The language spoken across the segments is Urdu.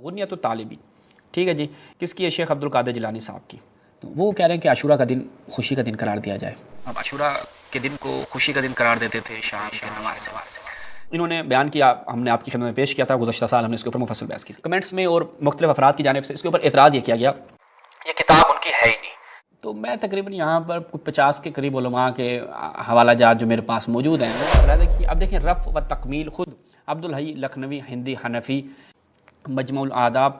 غنیت الطالبین، ٹھیک ہے جی، کس کی ہے؟ شیخ عبد القادر جیلانی صاحب کی۔ تو وہ کہہ رہے ہیں کہ عاشورہ کا دن خوشی کا دن قرار دیا جائے۔ اب عاشورہ کے دن کو خوشی کا دن قرار دیتے تھے شام کے نماز سے۔ انہوں نے بیان کیا، ہم نے آپ کی خدمت میں پیش کیا تھا، گزشتہ سال ہم نے اس کے اوپر مفصل بحث کی تھی۔ کمنٹس میں اور مختلف افراد کی جانب سے اس کے اوپر اعتراض یہ کیا گیا یہ کتاب ان کی ہے ہی نہیں۔ تو میں تقریباً یہاں پر کچھ 50 کے قریب علماء کے حوالہ جات جو میرے پاس موجود ہیں وہ اب دیکھیں رفع و تکمیل خود عبدالحی لکھنوی ہندی حنفی، مجموع الآداب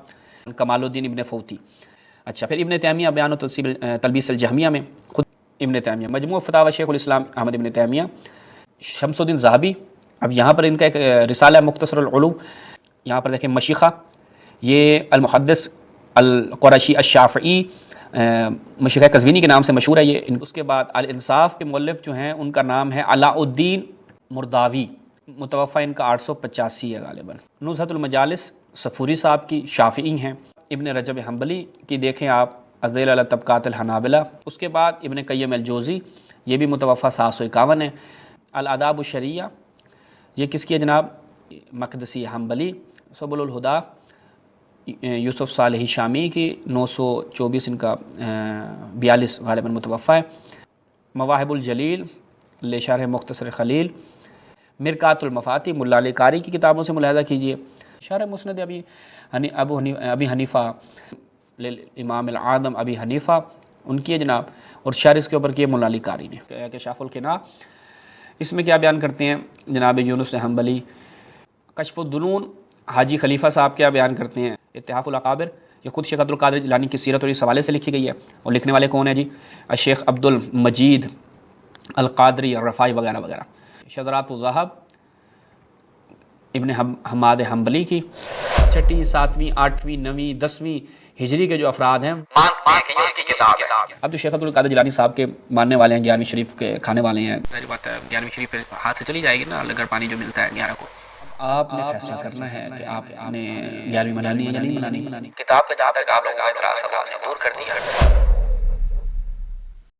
کمال الدین ابن فوتی، اچھا پھر ابن تیمیہ بیان و تلبیس الجہمیہ میں خود ابن تیمیہ، مجموع فتاوی شیخ الاسلام احمد ابن تیمیہ، شمس الدین ذہبی، اب یہاں پر ان کا ایک رسالہ مختصر العلوم، یہاں پر دیکھیں مشیخہ، یہ المحدث القرشی الشافعی، مشیخہ قزوینی کے نام سے مشہور ہے یہ۔ اس کے بعد الانصاف کے مؤلف جو ہیں ان کا نام ہے علاء الدین مرداوی، متوفی ان کا 885 ہے غالباً۔ نزہۃ المجالس صفوری صاحب کی، شافعی ہیں۔ ابن رجب حنبلی کی دیکھیں آپ، الذیل علی طبقات الحنابلہ۔ اس کے بعد ابن قیم الجوزی، یہ بھی متوفی 751 ہے۔ الآداب الشرعیہ، یہ کس کی ہے جناب؟ مقدسی حنبلی۔ سبل الہدیٰ یوسف صالحی شامی کی، 924 ان کا 42 غالباً متوفی ہے۔ مواہب الجلیل لشرح مختصر خلیل۔ مرکات المفاتیح ملا علی قاری کی کتابوں سے ملاحظہ کیجیے۔ شرح مسند ابی حنیفہ امام العظم ابی حنیفہ، ان کی ہے جناب، اور شرح اس کے اوپر کیے ملا علی قاری نے۔ کشاف القناع، اس میں کیا بیان کرتے ہیں جناب یونس حنبلی۔ کشف الدنون، حاجی خلیفہ صاحب کیا بیان کرتے ہیں؟ اتحاف الاقابر، یہ خود شیخ عبد القادر جیلانی کی سیرت اور اس حوالے سے لکھی گئی ہے، اور لکھنے والے کون ہیں جی؟ الشیخ عبد المجید القادری الرفاعی وغیرہ وغیرہ۔ شذرات الذہب ابن حماد حنبلی کی، 6، 7، 8، 9، 10ویں ہجری کے جو افراد ہیں مانتے ہیں کہ یہ اس کی کتاب ہے۔ اب جو شیخ عبد القادر جیلانی صاحب کے ماننے والے ہیں، 11ویں شریف کے کھانے والے ہیں، ظاہر بات ہے 11ویں شریف پہ ہاتھ سے چلی جائے گی نا لنگر پانی جو ملتا ہے 11 کو۔ آپ نے فیصلہ کرنا ہے کہ آپ نے 11ویں منانی ہے یا نہیں منانی۔ کتاب پہ جہاں تک آپ لوگوں کا اعتراض ہے وہ ہم نے دور کر دیا۔